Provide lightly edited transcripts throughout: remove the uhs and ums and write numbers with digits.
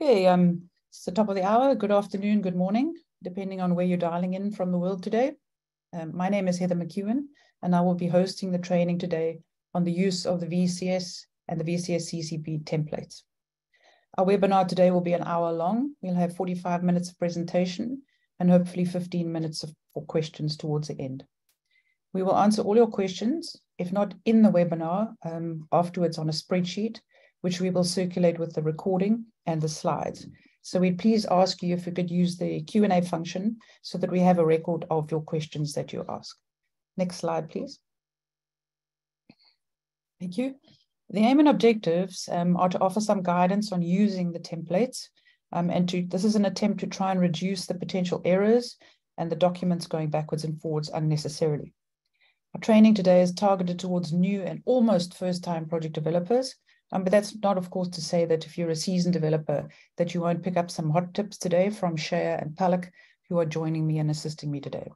Okay, it's the top of the hour. Good afternoon, good morning, depending on where you're dialing in from the world today. My name is Heather McEwen, and I will be hosting the training today on the use of the VCS and the VCS CCB templates. Our webinar today will be an hour long. We'll have 45 minutes of presentation and hopefully 15 minutes for questions towards the end. We will answer all your questions, if not in the webinar, afterwards on a spreadsheet, which we will circulate with the recording and the slides. So we'd please ask you if you could use the Q&A function so that we have a record of your questions that you ask. Next slide, please. Thank you. The aim and objectives are to offer some guidance on using the templates, this is an attempt to try and reduce the potential errors and the documents going backwards and forwards unnecessarily. Our training today is targeted towards new and almost first-time project developers, but that's not, of course, to say that if you're a seasoned developer, that you won't pick up some hot tips today from Shea and Palak, who are joining me and assisting me today.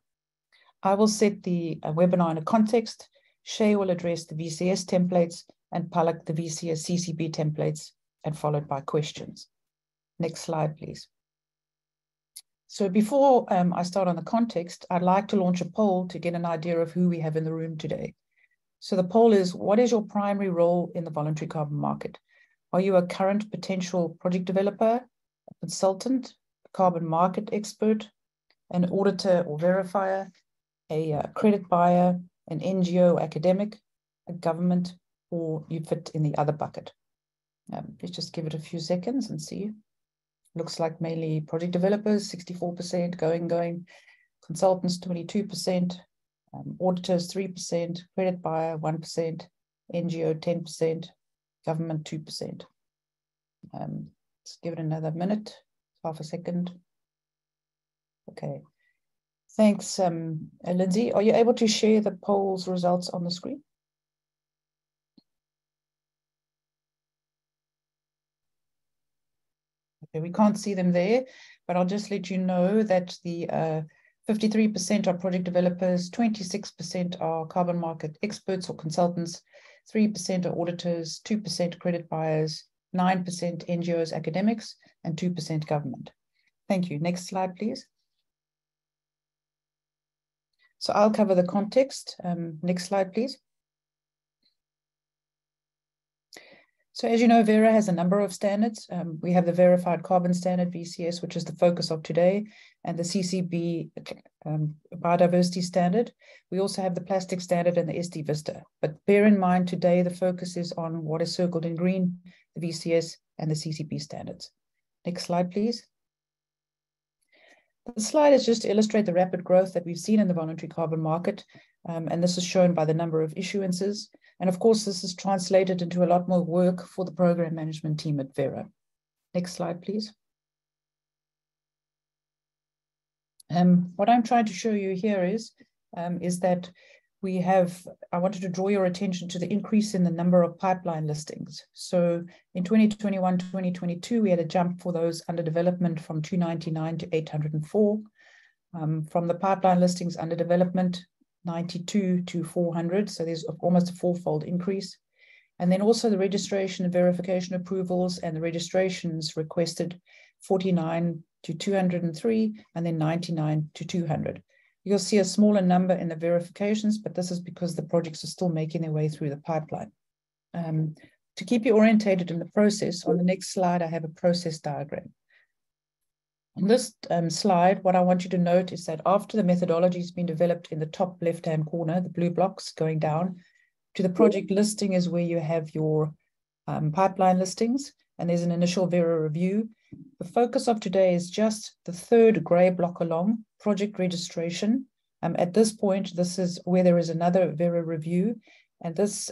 I will set the webinar in a context. Shea will address the VCS templates and Palak the VCS CCB templates, and followed by questions. Next slide, please. So before I start on the context, I'd like to launch a poll to get an idea of who we have in the room today. So the poll is, what is your primary role in the voluntary carbon market? Are you a current potential project developer, a consultant, a carbon market expert, an auditor or verifier, a credit buyer, an NGO academic, a government, or you fit in the other bucket? Let's just give it a few seconds and see. Looks like mainly project developers, 64%, going, consultants, 22%, auditors, 3%, credit buyer, 1%, NGO, 10%, government, 2%. Let's give it another minute, half a second. Okay. Thanks, Lindsay. Are you able to share the poll's results on the screen? Okay, we can't see them there, but I'll just let you know that the 53% are project developers, 26% are carbon market experts or consultants, 3% are auditors, 2% credit buyers, 9% NGOs academics, and 2% government. Thank you. Next slide, please. So I'll cover the context. Next slide, please. So as you know, Verra has a number of standards. We have the Verified Carbon Standard, VCS, which is the focus of today, and the CCB Biodiversity Standard. We also have the Plastic Standard and the SD Vista. But bear in mind today, the focus is on what is circled in green, the VCS and the CCB standards. Next slide, please. The slide is just to illustrate the rapid growth that we've seen in the voluntary carbon market. And this is shown by the number of issuances. And of course, this is translated into a lot more work for the program management team at Verra. Next slide, please. What I'm trying to show you here is that I wanted to draw your attention to the increase in the number of pipeline listings. So in 2021, 2022, we had a jump for those under development from 299 to 804. From the pipeline listings under development, 92 to 400, so there's almost a fourfold increase. And then also the registration and verification approvals and the registrations requested 49 to 203, and then 99 to 200. You'll see a smaller number in the verifications, but this is because the projects are still making their way through the pipeline. To keep you orientated in the process, on the next slide, I have a process diagram. On this slide, what I want you to note is that after the methodology has been developed in the top left-hand corner, the blue blocks going down, to the project listing is where you have your pipeline listings, and there's an initial Verra review. The focus of today is just the third gray block along, project registration. At this point, this is where there is another Verra review, and this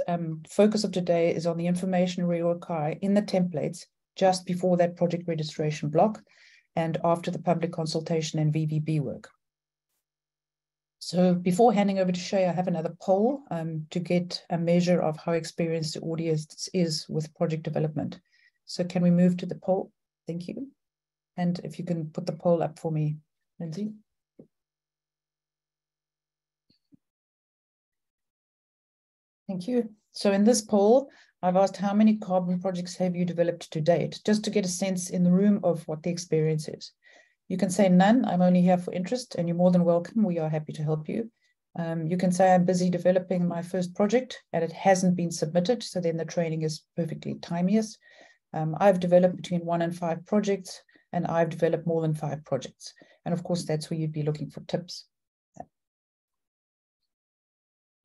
focus of today is on the information we require in the templates just before that project registration block, and after the public consultation and VVB work. So before handing over to Shea, I have another poll to get a measure of how experienced the audience is with project development. So can we move to the poll? Thank you. And if you can put the poll up for me, Lindsay. Thank you. So in this poll, I've asked how many carbon projects have you developed to date, just to get a sense in the room of what the experience is. You can say none, I'm only here for interest, and you're more than welcome. We are happy to help you. You can say I'm busy developing my first project and it hasn't been submitted, so then the training is perfectly timeous. I've developed between 1 and 5 projects, and I've developed more than 5 projects. And of course, that's where you'd be looking for tips.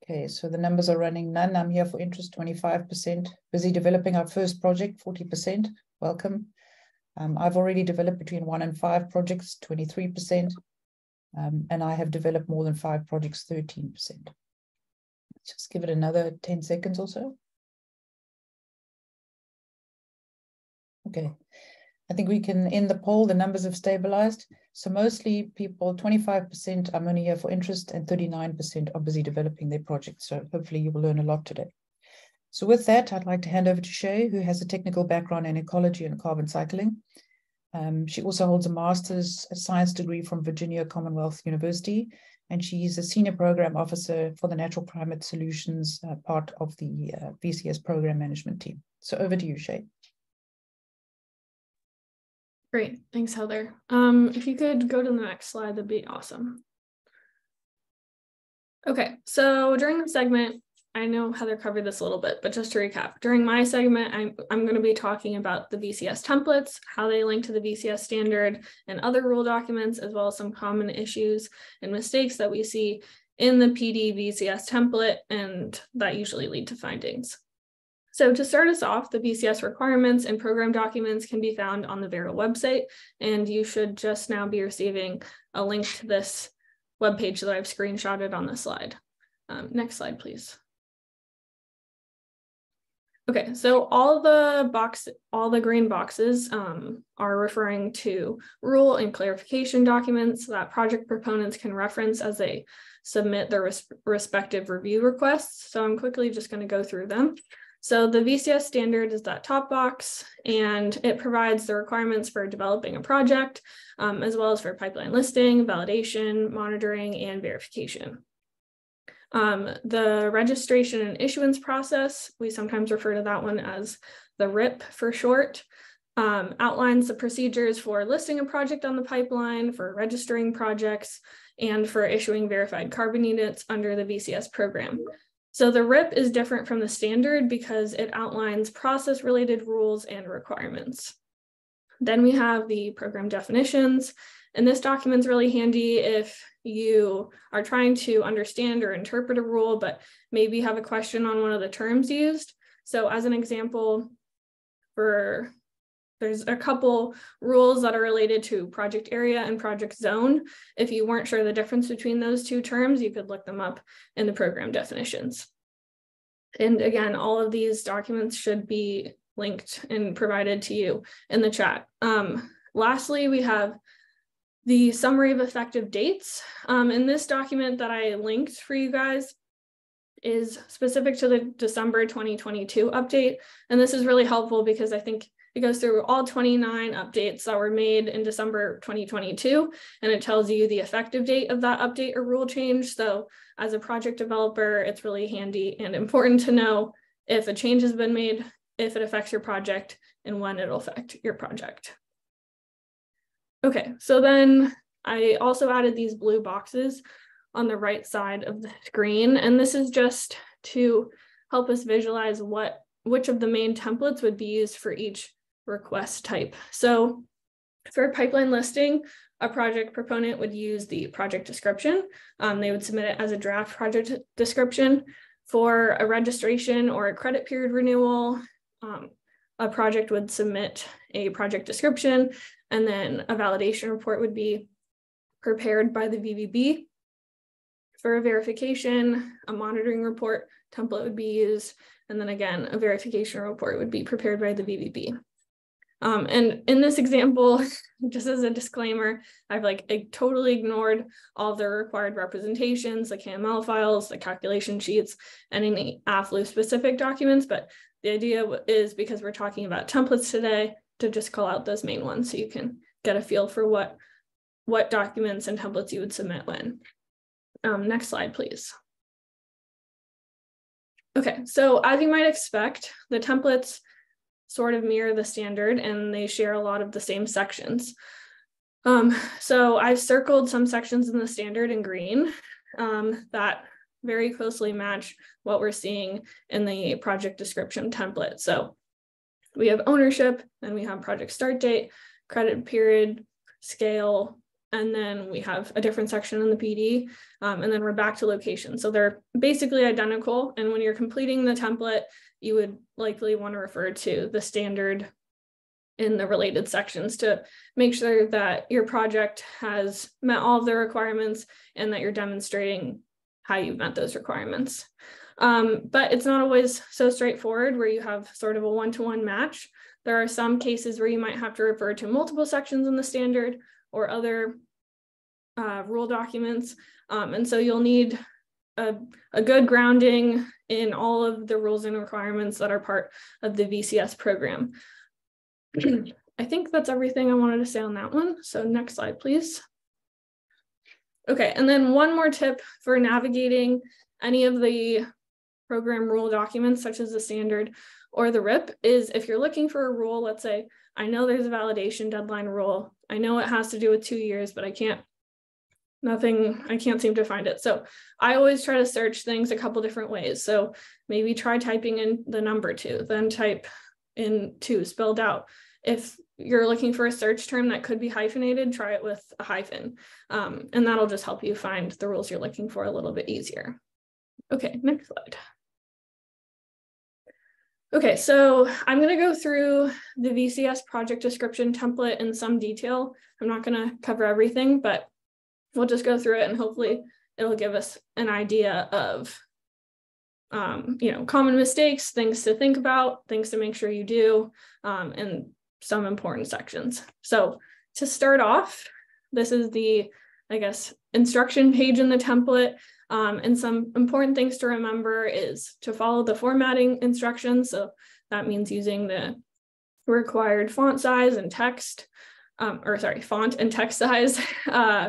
Okay, so the numbers are running. None, I'm here for interest, 25%. Busy developing our first project, 40%. Welcome. I've already developed between 1 and 5 projects, 23%. And I have developed more than 5 projects, 13%. Just give it another 10 seconds or so. Okay, I think we can end the poll. The numbers have stabilized. So mostly people, 25% I'm only here for interest and 39% are busy developing their projects. So hopefully you will learn a lot today. So with that, I'd like to hand over to Shay, who has a technical background in ecology and carbon cycling. She also holds a master's science degree from Virginia Commonwealth University, and she's a senior program officer for the Natural Climate Solutions part of the VCS program management team. So over to you, Shay. Great, thanks, Heather. If you could go to the next slide, that'd be awesome. Okay, so during the segment, I know Heather covered this a little bit, but just to recap, during my segment, I'm going to be talking about the VCS templates, how they link to the VCS standard and other rule documents, as well as some common issues and mistakes that we see in the PD VCS template, and that usually lead to findings. So to start us off, the VCS requirements and program documents can be found on the Verra website, and you should just now be receiving a link to this webpage that I've screenshotted on the slide. Next slide, please. Okay, so all the green boxes are referring to rule and clarification documents that project proponents can reference as they submit their respective review requests. So I'm quickly just going to go through them. So the VCS standard is that top box, and it provides the requirements for developing a project, as well as for pipeline listing, validation, monitoring, and verification. The registration and issuance process, we sometimes refer to that one as the RIP for short, outlines the procedures for listing a project on the pipeline, for registering projects, and for issuing verified carbon units under the VCS program. So the RIP is different from the standard because it outlines process-related rules and requirements. Then we have the program definitions, and this document's really handy if you are trying to understand or interpret a rule, but maybe have a question on one of the terms used. So as an example, there's a couple rules that are related to project area and project zone. If you weren't sure the difference between those two terms, you could look them up in the program definitions. And again, all of these documents should be linked and provided to you in the chat. Lastly, we have the summary of effective dates. In this document that I linked for you guys is specific to the December 2022 update. And this is really helpful because I think it goes through all 29 updates that were made in December 2022, and it tells you the effective date of that update or rule change. So as a project developer, it's really handy and important to know if a change has been made, if it affects your project, and when it'll affect your project. Okay, so then I also added these blue boxes on the right side of the screen, and this is just to help us visualize which of the main templates would be used for each request type. So for pipeline listing, a project proponent would use the project description. They would submit it as a draft project description. For a registration or a credit period renewal, a project would submit a project description, and then a validation report would be prepared by the VVB. For a verification, a monitoring report template would be used, and then again, a verification report would be prepared by the VVB. And in this example, just as a disclaimer, I've totally ignored all the required representations, the KML files, the calculation sheets, and any AFLU specific documents. But the idea is, because we're talking about templates today, to just call out those main ones so you can get a feel for what documents and templates you would submit when. Next slide, please. Okay, so as you might expect, the templates sort of mirror the standard and they share a lot of the same sections. So I've circled some sections in the standard in green that very closely match what we're seeing in the project description template. So we have ownership, and we have project start date, credit period, scale, and then we have a different section in the PD, and then we're back to location. So they're basically identical. And when you're completing the template, you would likely want to refer to the standard in the related sections to make sure that your project has met all of the requirements and that you're demonstrating how you've met those requirements. But it's not always so straightforward where you have sort of a one-to-one match. There are some cases where you might have to refer to multiple sections in the standard or other rule documents. And so you'll need a good grounding in all of the rules and requirements that are part of the VCS program. I think that's everything I wanted to say on that one. So next slide, please. Okay, and then one more tip for navigating any of the program rule documents, such as the standard or the RIP, is if you're looking for a rule, let's say, I know there's a validation deadline rule. I know it has to do with 2 years, but I can't seem to find it. So I always try to search things a couple different ways. So maybe try typing in the number 2, then type in 2 spelled out. If you're looking for a search term that could be hyphenated, try it with a hyphen. And that'll just help you find the rules you're looking for a little bit easier. Okay, next slide. Okay, so I'm going to go through the VCS project description template in some detail. I'm not going to cover everything, but we'll just go through it and hopefully it'll give us an idea of common mistakes, things to think about, things to make sure you do, and some important sections. So to start off, this is the, instruction page in the template. And some important things to remember is to follow the formatting instructions. So that means using the required font size and text, font and text size,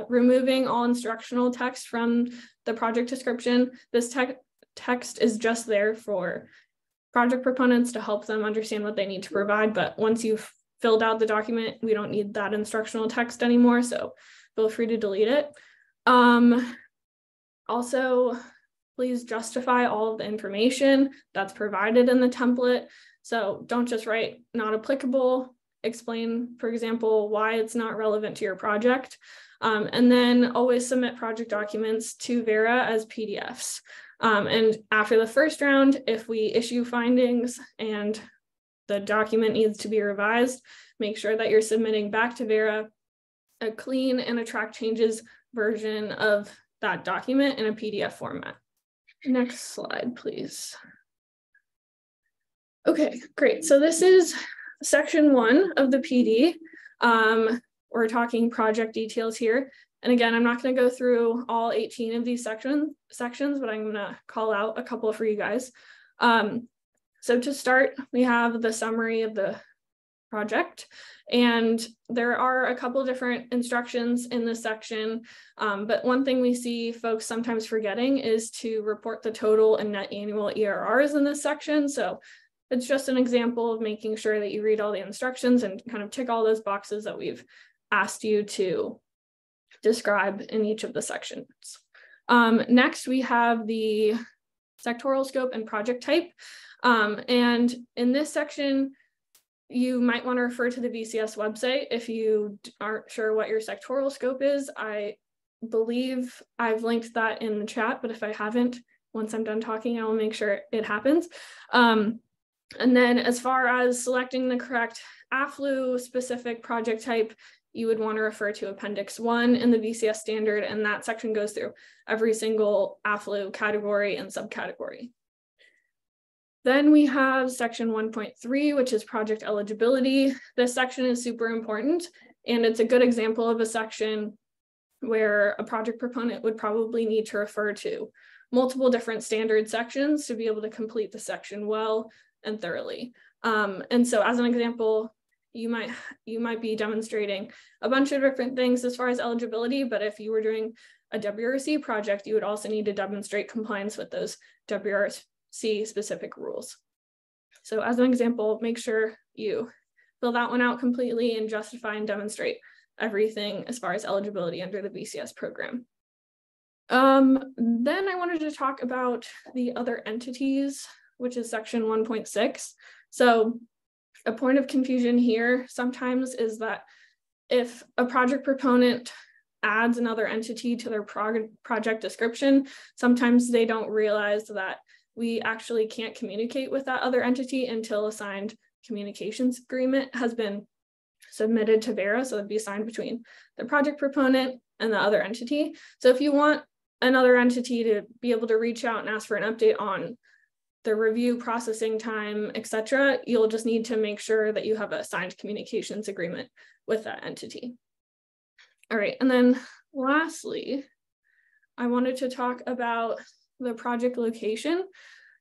removing all instructional text from the project description. This text is just there for project proponents to help them understand what they need to provide. But once you've filled out the document, we don't need that instructional text anymore. So feel free to delete it. Also, please justify all of the information that's provided in the template. So don't just write not applicable, explain, for example, why it's not relevant to your project. And then always submit project documents to Verra as PDFs. And after the first round, if we issue findings and the document needs to be revised, make sure that you're submitting back to Verra a clean and a track changes version of that document in a PDF format. Next slide, please. Okay, great. So this is section 1 of the PD. We're talking project details here. And again, I'm not going to go through all 18 of these sections, but I'm going to call out a couple for you guys. So to start, we have the summary of the project. And there are a couple different instructions in this section. But one thing we see folks sometimes forgetting is to report the total and net annual ERRs in this section. So it's just an example of making sure that you read all the instructions and kind of tick all those boxes that we've asked you to describe in each of the sections. Next, we have the sectoral scope and project type. And in this section, you might want to refer to the VCS website if you aren't sure what your sectoral scope is. I believe I've linked that in the chat, but if I haven't, once I'm done talking, I will make sure it happens. And then as far as selecting the correct AFLU specific project type, you would want to refer to Appendix 1 in the VCS standard, and that section goes through every single AFLU category and subcategory. Then we have section 1.3, which is project eligibility. This section is super important, and it's a good example of a section where a project proponent would probably need to refer to multiple different standard sections to be able to complete the section well and thoroughly. And so as an example, you might be demonstrating a bunch of different things as far as eligibility, but if you were doing a WRC project, you would also need to demonstrate compliance with those WRC see specific rules. So as an example, make sure you fill that one out completely and justify and demonstrate everything as far as eligibility under the VCS program. Then I wanted to talk about the other entities, which is section 1.6. So a point of confusion here sometimes is that if a project proponent adds another entity to their project description, sometimes they don't realize that we actually can't communicate with that other entity until a signed communications agreement has been submitted to Verra. So it'd be signed between the project proponent and the other entity. So if you want another entity to be able to reach out and ask for an update on the review processing time, etc., you'll just need to make sure that you have a signed communications agreement with that entity. All right, and then lastly, I wanted to talk about the project location.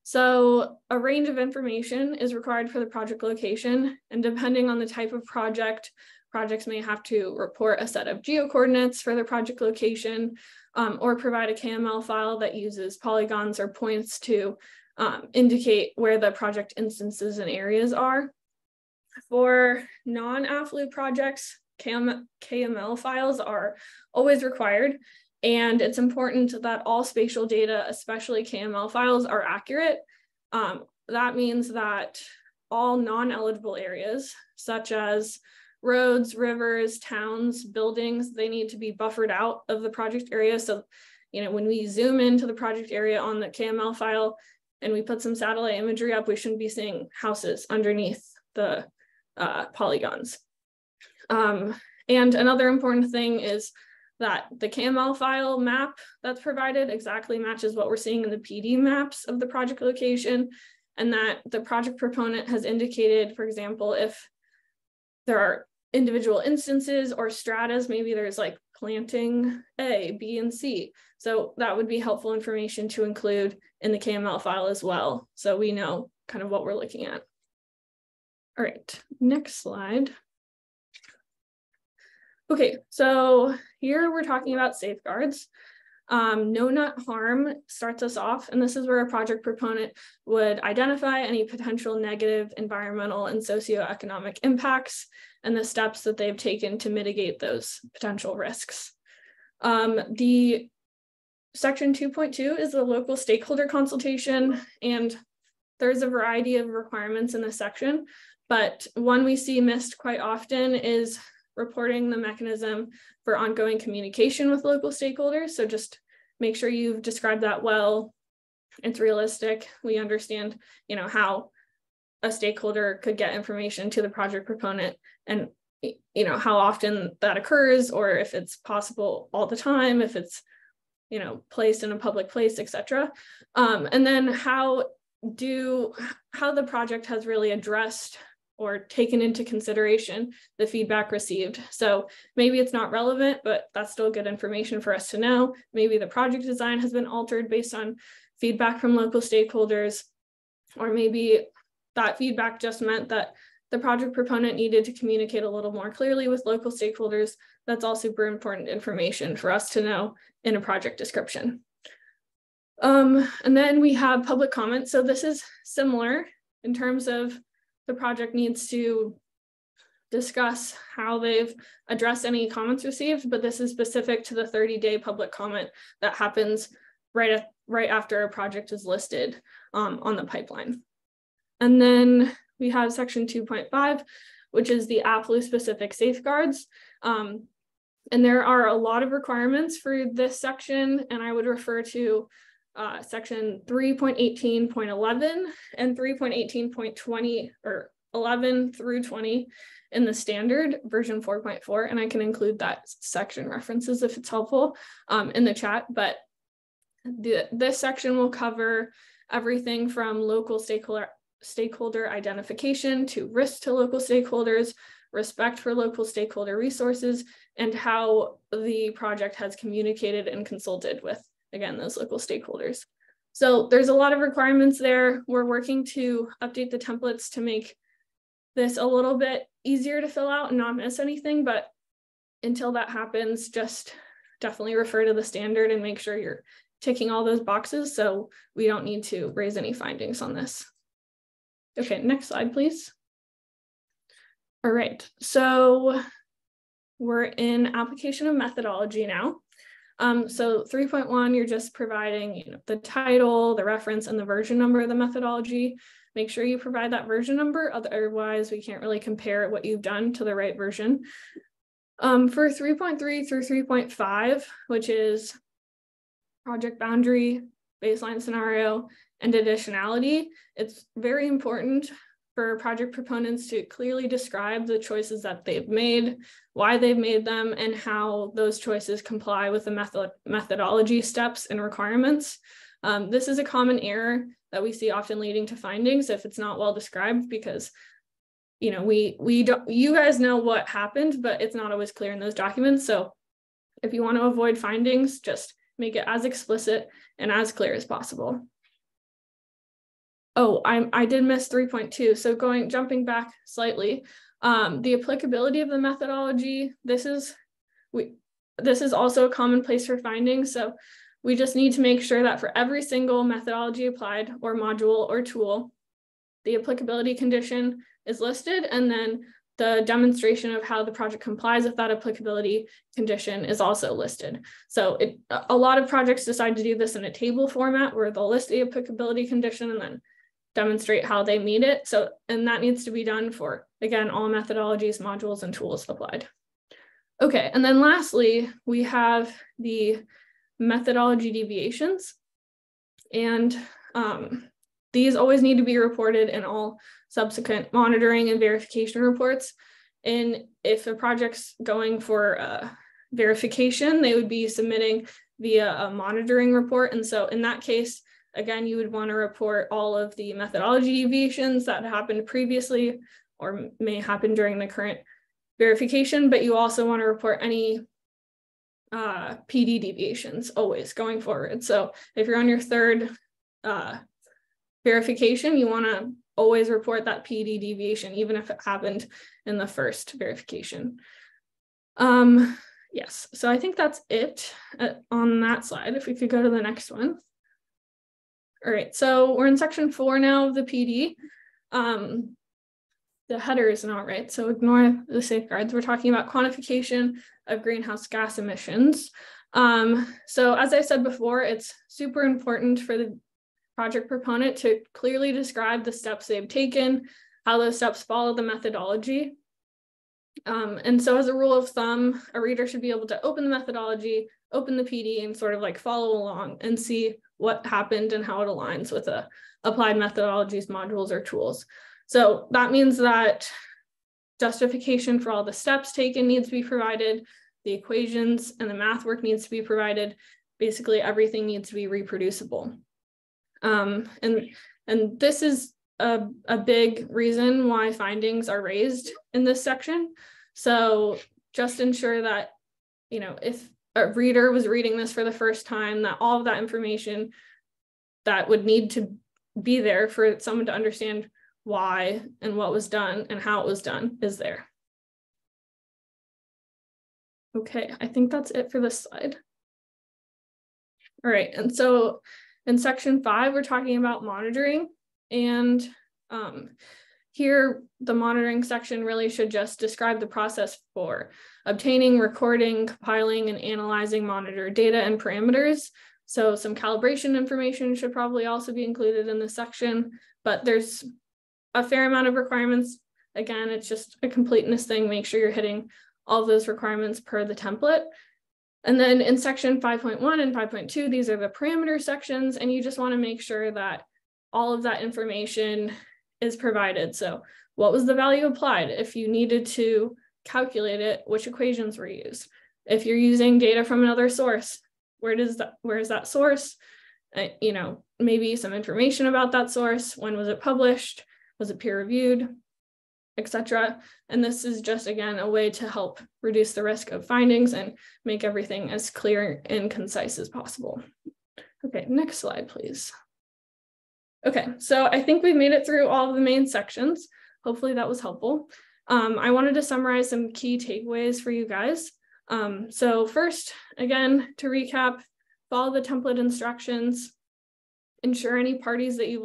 So a range of information is required for the project location, and depending on the type of project, projects may have to report a set of geocoordinates for their project location, or provide a KML file that uses polygons or points to indicate where the project instances and areas are. For non-AFLU projects, KML files are always required, and it's important that all spatial data, especially KML files, are accurate. That means that all non-eligible areas, such as roads, rivers, towns, buildings, they need to be buffered out of the project area. So, when we zoom into the project area on the KML file and we put some satellite imagery up, we shouldn't be seeing houses underneath the polygons. And another important thing is that the KML file map that's provided exactly matches what we're seeing in the PD maps of the project location, and that the project proponent has indicated, for example, if there are individual instances or stratas, maybe there's like planting A, B, and C. So that would be helpful information to include in the KML file as well, so we know kind of what we're looking at. All right, next slide. Okay, so here we're talking about safeguards. No nut harm starts us off, and this is where a project proponent would identify any potential negative environmental and socioeconomic impacts and the steps that they've taken to mitigate those potential risks. The section 2.2 is the local stakeholder consultation, and there's a variety of requirements in this section, but one we see missed quite often is reporting the mechanism for ongoing communication with local stakeholders. So just make sure you've described that well. It's realistic. We understand, how a stakeholder could get information to the project proponent and, how often that occurs, or if it's possible all the time, if it's, placed in a public place, etc. And then how the project has really addressed or taken into consideration the feedback received. So maybe it's not relevant, but that's still good information for us to know. Maybe the project design has been altered based on feedback from local stakeholders, or maybe that feedback just meant that the project proponent needed to communicate a little more clearly with local stakeholders. That's all super important information for us to know in a project description. And then we have public comment. So this is similar in terms of the project needs to discuss how they've addressed any comments received, but this is specific to the 30-day public comment that happens right after a project is listed on the pipeline. And then we have section 2.5, which is the AFLU specific safeguards. And there are a lot of requirements for this section, and I would refer to section 3.18.11 and 3.18.20 or 11 through 20 in the standard version 4.4, and I can include that section references if it's helpful in the chat. But this section will cover everything from local stakeholder identification to risk to local stakeholders, respect for local stakeholder resources, and how the project has communicated and consulted with, again, those local stakeholders. So there's a lot of requirements there. We're working to update the templates to make this a little bit easier to fill out and not miss anything, but until that happens, just definitely refer to the standard and make sure you're ticking all those boxes, so we don't need to raise any findings on this. Okay, next slide, please. All right, so we're in application of methodology now. So 3.1, you're just providing the title, the reference, and the version number of the methodology. Make sure you provide that version number, otherwise we can't really compare what you've done to the right version. For 3.3 through 3.5, which is project boundary, baseline scenario, and additionality, it's very important for project proponents to clearly describe the choices that they've made, why they've made them, and how those choices comply with the methodology steps and requirements. This is a common error that we see often leading to findings if it's not well described, because you guys know what happened, but it's not always clear in those documents. So if you want to avoid findings, just make it as explicit and as clear as possible. Oh, I did miss 3.2. So jumping back slightly, the applicability of the methodology, this is also a common place for findings. So we just need to make sure that for every single methodology applied or module or tool, the applicability condition is listed, and then the demonstration of how the project complies with that applicability condition is also listed. So a lot of projects decide to do this in a table format where they'll list the applicability condition and then demonstrate how they meet it. So, and that needs to be done for, again, all methodologies, modules, and tools applied. Okay, and then lastly, we have the methodology deviations. And these always need to be reported in all subsequent monitoring and verification reports. And if a project's going for verification, they would be submitting via a monitoring report. And so in that case, again, you would want to report all of the methodology deviations that happened previously or may happen during the current verification, but you also want to report any PD deviations always going forward. So if you're on your third verification, you want to always report that PD deviation, even if it happened in the first verification. Yes, so I think that's it on that slide. If we could go to the next one. All right, so we're in section 4 now of the PD. The header is not right, so ignore the safeguards. We're talking about quantification of greenhouse gas emissions. So as I said before, it's super important for the project proponent to clearly describe the steps they've taken, how those steps follow the methodology. And so as a rule of thumb, a reader should be able to open the methodology, open the PD, and sort of like follow along and see what happened and how it aligns with the applied methodologies, modules, or tools. So that means that justification for all the steps taken needs to be provided, the equations and the math work needs to be provided. Basically, everything needs to be reproducible. And this is a big reason why findings are raised in this section. So just ensure that, if a reader was reading this for the first time, that all of that information that would need to be there for someone to understand why and what was done and how it was done is there. Okay, I think that's it for this slide. All right, and so in section 5, we're talking about monitoring, and here the monitoring section really should just describe the process for obtaining, recording, compiling, and analyzing monitor data and parameters. So some calibration information should probably also be included in this section, but there's a fair amount of requirements. Again, it's just a completeness thing. Make sure you're hitting all of those requirements per the template. And then in section 5.1 and 5.2, these are the parameter sections, and you just want to make sure that all of that information is provided. So what was the value applied? If you needed to calculate it, which equations were used? If you're using data from another source, where is that source? Maybe some information about that source. When was it published? Was it peer reviewed, etc.? And this is just, again, a way to help reduce the risk of findings and make everything as clear and concise as possible. Okay, next slide, please. Okay, so I think we've made it through all of the main sections. Hopefully that was helpful. I wanted to summarize some key takeaways for you guys. So first, again, to recap, follow the template instructions, ensure any parties that you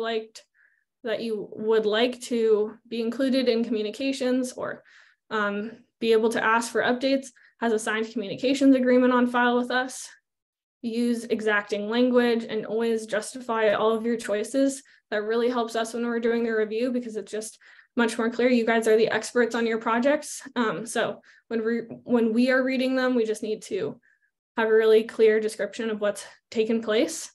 would like to be included in communications or be able to ask for updates has a signed communications agreement on file with us. Use exacting language and always justify all of your choices. That really helps us when we're doing the review because it's just much more clear. You guys are the experts on your projects. So when we are reading them, we just need to have a really clear description of what's taken place.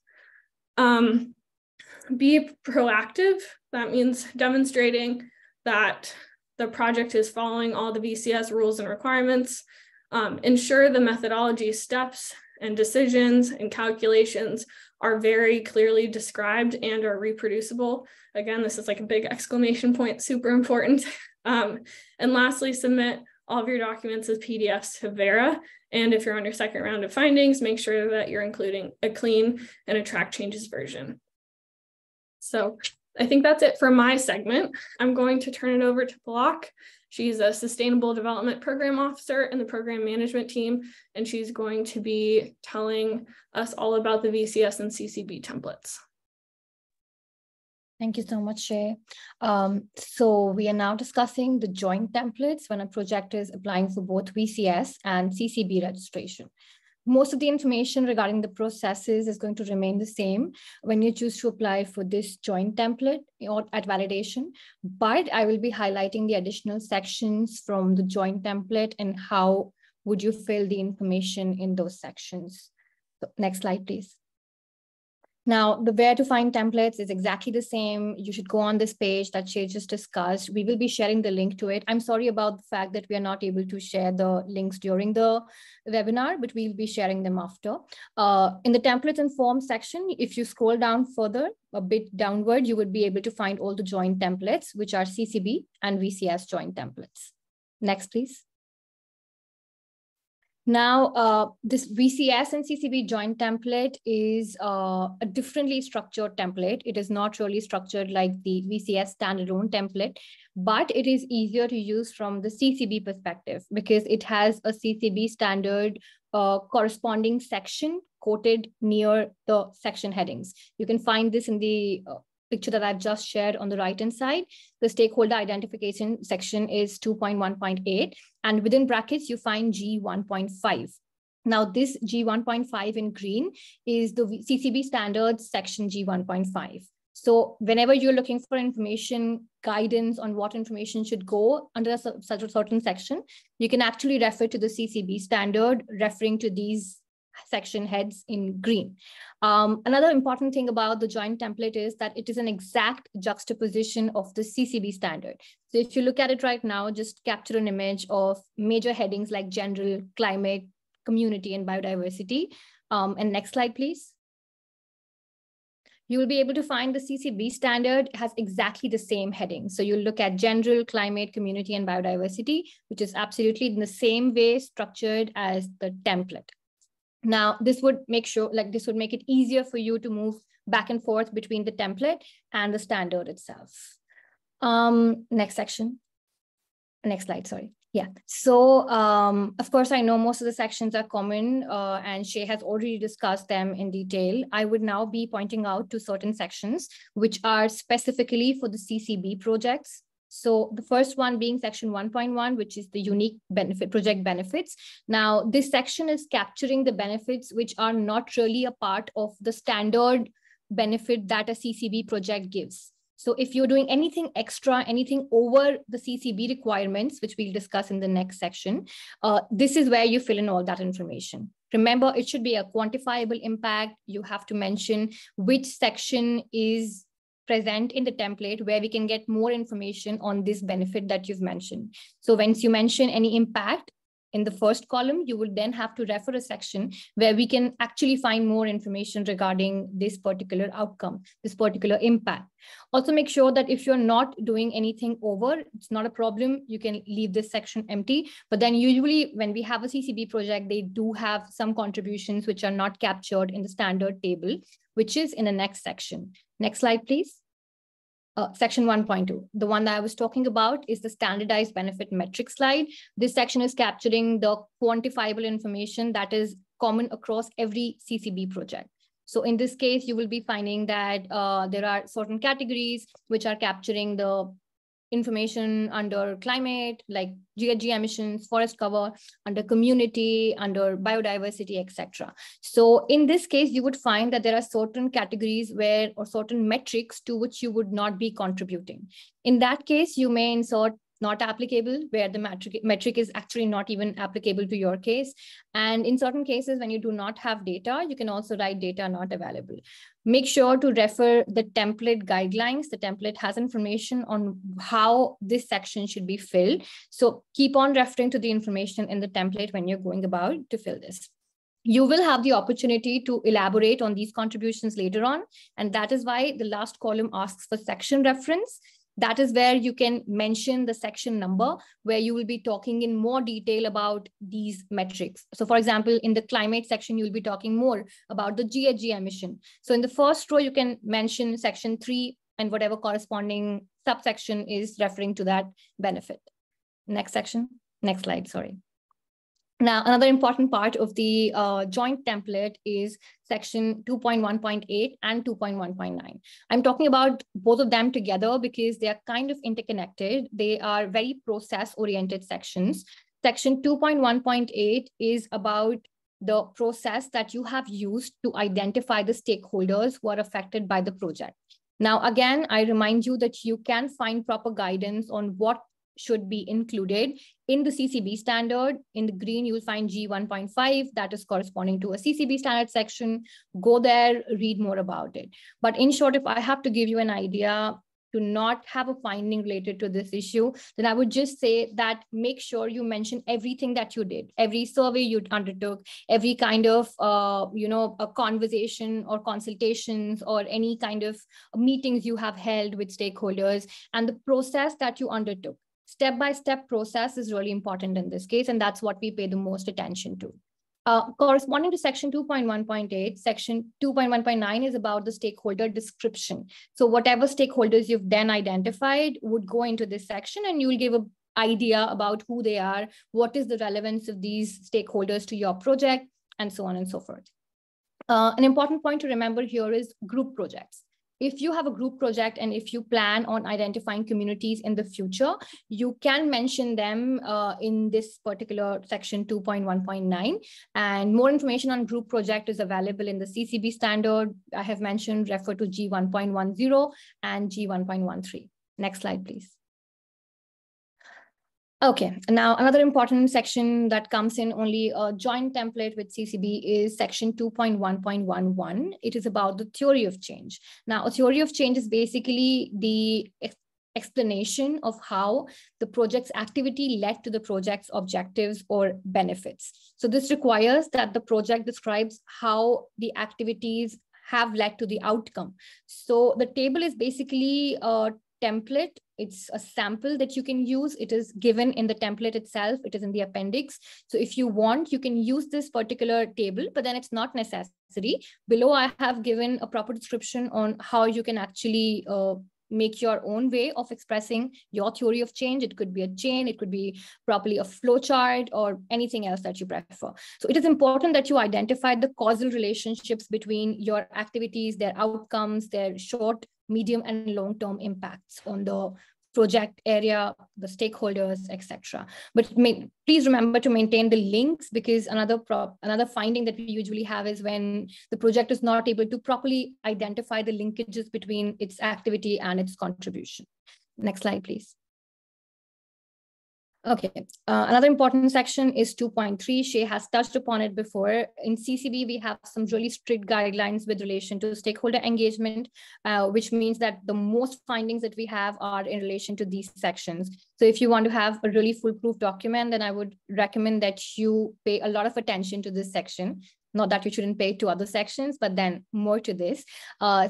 Be proactive. That means demonstrating that the project is following all the VCS rules and requirements. Ensure the methodology steps and decisions and calculations are very clearly described and are reproducible. Again, this is like a big exclamation point, super important. And lastly, submit all of your documents as PDFs to Verra. And if you're on your second round of findings, make sure that you're including a clean and a track changes version. So I think that's it for my segment. I'm going to turn it over to Palak. She's a Sustainable Development Program Officer in the program management team, and she's going to be telling us all about the VCS and CCB templates. Thank you so much, Shay. So we are now discussing the joint templates when a project is applying for both VCS and CCB registration. Most of the information regarding the processes is going to remain the same when you choose to apply for this joint template or at validation, but I will be highlighting the additional sections from the joint template and how would you fill the information in those sections. So next slide, please. Now, the where to find templates is exactly the same. You should go on this page that Shay just discussed. We will be sharing the link to it. I'm sorry about the fact that we are not able to share the links during the webinar, but we'll be sharing them after. In the templates and forms section, if you scroll down further, a bit downward, you would be able to find all the joint templates, which are CCB and VCS joint templates. Next, please. Now, this VCS and CCB joint template is a differently structured template. It is not really structured like the VCS standalone template, but it is easier to use from the CCB perspective because it has a CCB standard corresponding section quoted near the section headings. You can find this in the picture that I've just shared on the right-hand side. The stakeholder identification section is 2.1.8, and within brackets, you find G1.5. Now, this G1.5 in green is the CCB standards section G1.5. So whenever you're looking for information, guidance on what information should go under such a certain section, you can actually refer to the CCB standard, referring to these section heads in green. Another important thing about the joint template is that it is an exact juxtaposition of the CCB standard. So if you look at it right now, just capture an image of major headings like general, climate, community, and biodiversity. And next slide, please. You will be able to find the CCB standard has exactly the same heading. So you'll look at general, climate, community, and biodiversity, which is absolutely in the same way structured as the template. Now, this would make it easier for you to move back and forth between the template and the standard itself. Next section. Next slide, sorry. Yeah, so of course, I know most of the sections are common and Shay has already discussed them in detail. I would now be pointing out to certain sections which are specifically for the CCB projects. So the first one being section 1.1, which is the unique benefit project benefits. Now, this section is capturing the benefits which are not really a part of the standard benefit that a CCB project gives. So if you're doing anything extra, anything over the CCB requirements, which we'll discuss in the next section, this is where you fill in all that information. Remember, it should be a quantifiable impact. You have to mention which section is present in the template where we can get more information on this benefit that you've mentioned. So once you mention any impact in the first column, you will then have to refer a section where we can actually find more information regarding this particular outcome, this particular impact. Also make sure that if you're not doing anything over, it's not a problem. You can leave this section empty. But then usually when we have a CCB project, they do have some contributions which are not captured in the standard table, which is in the next section. Next slide, please. Section 1.2, the one that I was talking about is the standardized benefit metric slide. This section is capturing the quantifiable information that is common across every CCB project. So in this case, you will be finding that there are certain categories which are capturing the information under climate, like GHG emissions, forest cover, under community, under biodiversity, etc. So in this case, you would find that there are certain categories where, or certain metrics to which you would not be contributing. In that case, you may insert not applicable, where the metric is actually not even applicable to your case. And in certain cases, when you do not have data, you can also write data not available. Make sure to refer the template guidelines. The template has information on how this section should be filled. So keep on referring to the information in the template when you're going about to fill this. You will have the opportunity to elaborate on these contributions later on. And that is why the last column asks for section reference. That is where you can mention the section number, where you will be talking in more detail about these metrics. So for example, in the climate section, you'll be talking more about the GHG emission. So in the first row, you can mention section 3 and whatever corresponding subsection is referring to that benefit. Next section, next slide, sorry. Now, another important part of the joint template is section 2.1.8 and 2.1.9. I'm talking about both of them together because they are kind of interconnected. They are very process-oriented sections. Section 2.1.8 is about the process that you have used to identify the stakeholders who are affected by the project. Now, again, I remind you that you can find proper guidance on what should be included in the CCB standard. In the green, you will find G1.5, that is corresponding to a CCB standard section. Go there, read more about it. But in short, if I have to give you an idea to not have a finding related to this issue, then I would just say that make sure you mention everything that you did, every survey you undertook, every kind of, a conversation or consultations or any kind of meetings you have held with stakeholders, and the process that you undertook. Step-by-step process is really important in this case, and that's what we pay the most attention to. Corresponding to section 2.1.8, section 2.1.9 is about the stakeholder description. So whatever stakeholders you've then identified would go into this section, and you will give an idea about who they are, what is the relevance of these stakeholders to your project, and so on and so forth. An important point to remember here is group projects. If you have a group project and if you plan on identifying communities in the future, you can mention them in this particular section 2.1.9. And more information on group project is available in the CCB standard. I have mentioned, refer to G1.10 and G1.13. Next slide, please. Okay, now another important section that comes in only a joint template with CCB is section 2.1.11. It is about the theory of change. Now, a theory of change is basically the explanation of how the project's activity led to the project's objectives or benefits. So this requires that the project describes how the activities have led to the outcome. So the table is basically a template. It's a sample that you can use. It is given in the template itself. It is in the appendix. So if you want, you can use this particular table, but then it's not necessary. Below, I have given a proper description on how you can actually make your own way of expressing your theory of change. It could be a chain, it could be properly a flow chart, or anything else that you prefer. So it is important that you identify the causal relationships between your activities, their outcomes, their short, medium, and long-term impacts on the project area, the stakeholders, etc. But please remember to maintain the links, because another finding that we usually have is when the project is not able to properly identify the linkages between its activity and its contribution. Next slide, please. Okay, another important section is 2.3. Shay has touched upon it before. In CCB, we have some really strict guidelines with relation to stakeholder engagement, which means that the most findings that we have are in relation to these sections. So if you want to have a really foolproof document, then I would recommend that you pay a lot of attention to this section. Not that you shouldn't pay to other sections, but then more to this.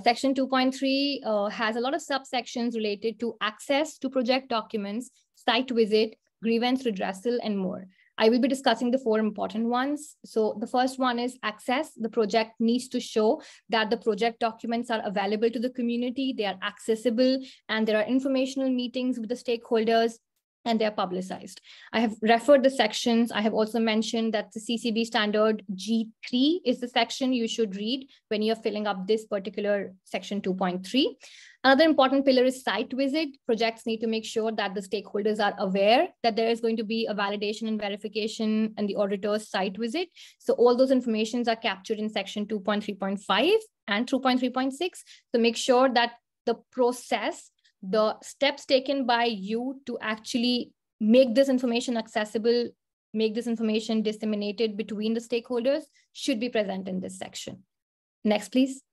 Section 2.3 has a lot of subsections related to access to project documents, site visit, grievance redressal, and more. I will be discussing the 4 important ones. So the first one is access. The project needs to show that the project documents are available to the community, they are accessible, and there are informational meetings with the stakeholders. and they're publicized. I have referred the sections. I have also mentioned that the CCB standard G3 is the section you should read when you're filling up this particular section 2.3. Another important pillar is site visit. Projects need to make sure that the stakeholders are aware that there is going to be a validation and verification and the auditor's site visit. So all those informations are captured in section 2.3.5 and 2.3.6. So make sure that the process, the steps taken by you to actually make this information accessible, make this information disseminated between the stakeholders should be present in this section. Next, please.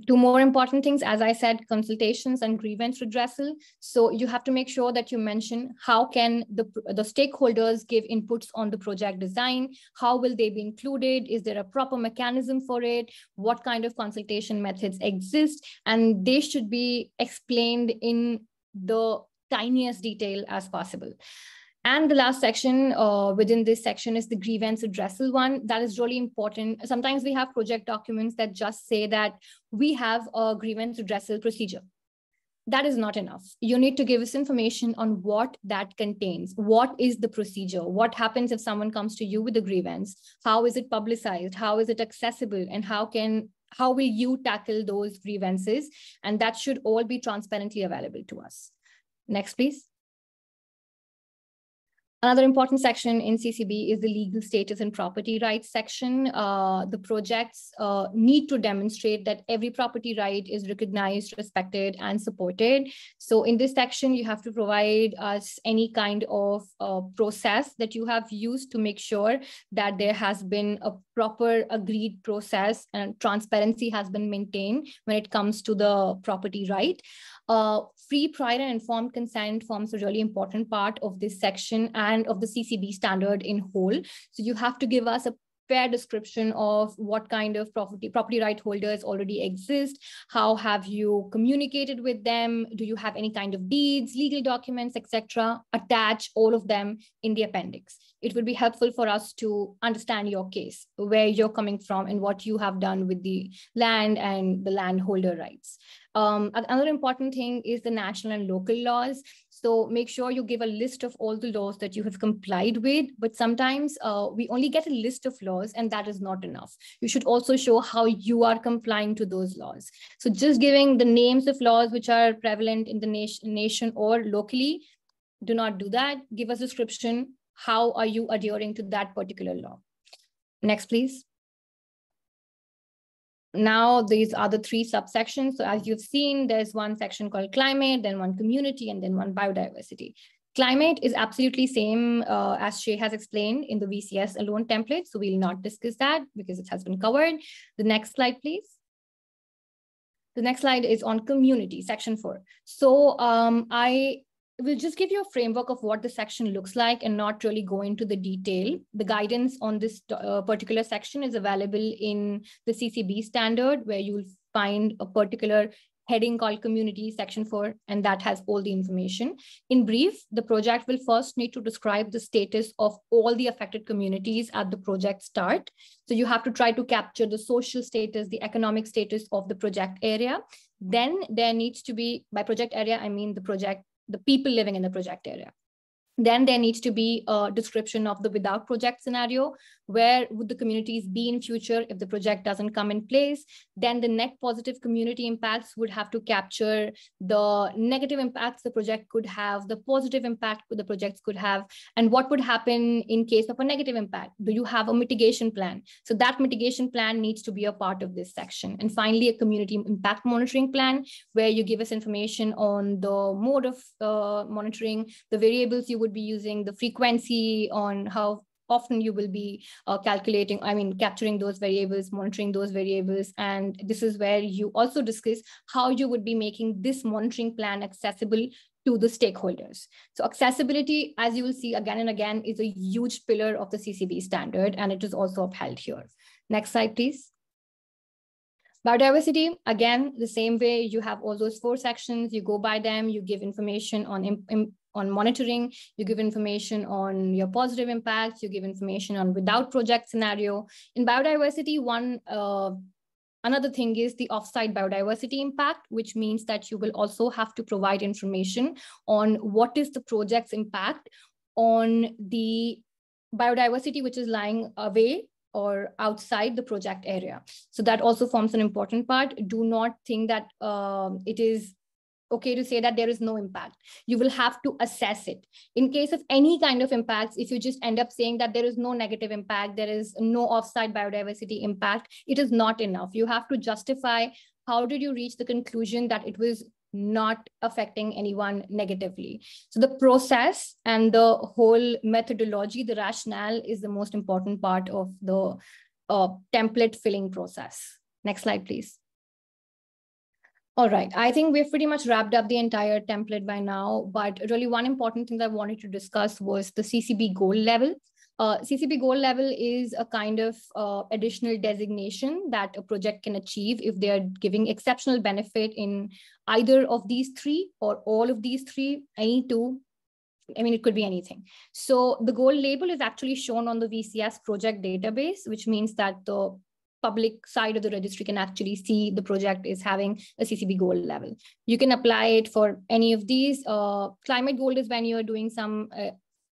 Two more important things, as I said, consultations and grievance redressal. So you have to make sure that you mention how can the stakeholders give inputs on the project design, how will they be included, is there a proper mechanism for it, what kind of consultation methods exist, and they should be explained in the tiniest detail as possible. And the last section within this section is the grievance redressal one. That is really important. Sometimes we have project documents that just say that we have a grievance redressal procedure. That is not enough. You need to give us information on what that contains. What is the procedure? What happens if someone comes to you with a grievance? How is it publicized? How is it accessible? And how will you tackle those grievances? And that should all be transparently available to us. Next, please. Another important section in CCB is the legal status and property rights section. The projects need to demonstrate that every property right is recognized, respected, and supported. So in this section, you have to provide us any kind of process that you have used to make sure that there has been a proper agreed process and transparency has been maintained when it comes to the property right. Free, prior, and informed consent forms a really important part of this section and of the CCB standard in whole. So you have to give us a fair description of what kind of property right holders already exist. How have you communicated with them? Do you have any kind of deeds, legal documents, etc.? Attach all of them in the appendix. It would be helpful for us to understand your case, where you're coming from and what you have done with the land and the landholder rights. Another important thing is the national and local laws. So make sure you give a list of all the laws that you have complied with, but sometimes we only get a list of laws and that is not enough. You should also show how you are complying to those laws. So just giving the names of laws which are prevalent in the nation or locally, do not do that. Give us a description. How are you adhering to that particular law? Next, please. Now, these are the three subsections. So as you've seen, there's one section called climate, then one community, and then one biodiversity. Climate is absolutely same as Shay has explained in the VCS alone template. So we'll not discuss that because it has been covered. The next slide, please. The next slide is on community, section 4. So we'll just give you a framework of what the section looks like and not really go into the detail. The guidance on this particular section is available in the CCB standard, where you will find a particular heading called community, section 4, and that has all the information. In brief, the project will first need to describe the status of all the affected communities at the project start. So you have to try to capture the social status, the economic status of the project area. Then there needs to be, by project area, I mean the people living in the project area. Then there needs to be a description of the without project scenario. Where would the communities be in future if the project doesn't come in place? Then the net positive community impacts would have to capture the negative impacts the project could have, the positive impact the projects could have, and what would happen in case of a negative impact. Do you have a mitigation plan? So that mitigation plan needs to be a part of this section. And finally, a community impact monitoring plan, where you give us information on the mode of monitoring, the variables you would be using, the frequency, on how often you will be capturing those variables, monitoring those variables. And this is where you also discuss how you would be making this monitoring plan accessible to the stakeholders. So accessibility, as you will see again and again, is a huge pillar of the CCB standard, and it is also upheld here. Next slide, please. Biodiversity, again, the same way. You have all those 4 sections, you go by them, you give information on monitoring, you give information on your positive impacts, you give information on without project scenario. In biodiversity, one Another thing is the offsite biodiversity impact, which means that you will also have to provide information on what is the project's impact on the biodiversity which is lying away or outside the project area. So that also forms an important part. Do not think that it is okay to say that there is no impact. You will have to assess it. In case of any kind of impacts, if you just end up saying that there is no negative impact, there is no offsite biodiversity impact, it is not enough. You have to justify how did you reach the conclusion that it was not affecting anyone negatively. So the process and the whole methodology, the rationale is the most important part of the template filling process. Next slide, please. All right, I think we've pretty much wrapped up the entire template by now, but really one important thing that I wanted to discuss was the CCB goal level. CCB goal level is a kind of additional designation that a project can achieve if they are giving exceptional benefit in either of these three or all of these three, any two. I mean, it could be anything. So the goal label is actually shown on the VCS project database, which means that the public side of the registry can actually see the project is having a CCB goal level. You can apply it for any of these. Climate goal is when you're doing some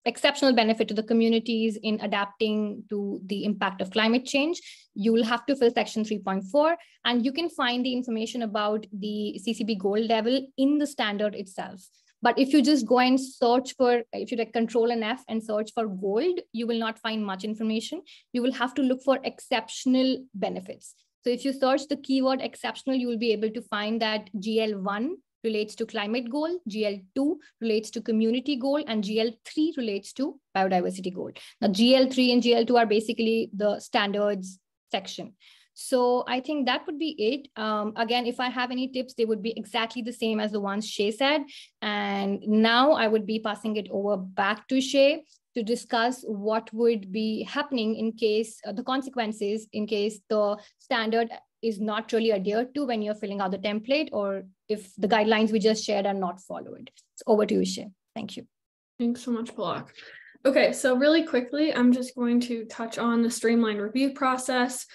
exceptional benefit to the communities in adapting to the impact of climate change. You will have to fill section 3.4, and you can find the information about the CCB goal level in the standard itself. But if you just go and search for, if you like Control and F and search for gold, you will not find much information. You will have to look for exceptional benefits. So if you search the keyword exceptional, you will be able to find that GL1 relates to climate goal, GL2 relates to community goal, and GL3 relates to biodiversity goal. Now GL3 and GL2 are basically the standards section. So I think that would be it. Again, if I have any tips, they would be exactly the same as the ones Shay said. And now I would be passing it over back to Shay to discuss what would be happening in case the consequences, in case the standard is not really adhered to when you're filling out the template, or if the guidelines we just shared are not followed. So over to you, Shay. Thank you. Thanks so much, Palak. Okay, so really quickly, I'm just going to touch on the streamlined review process,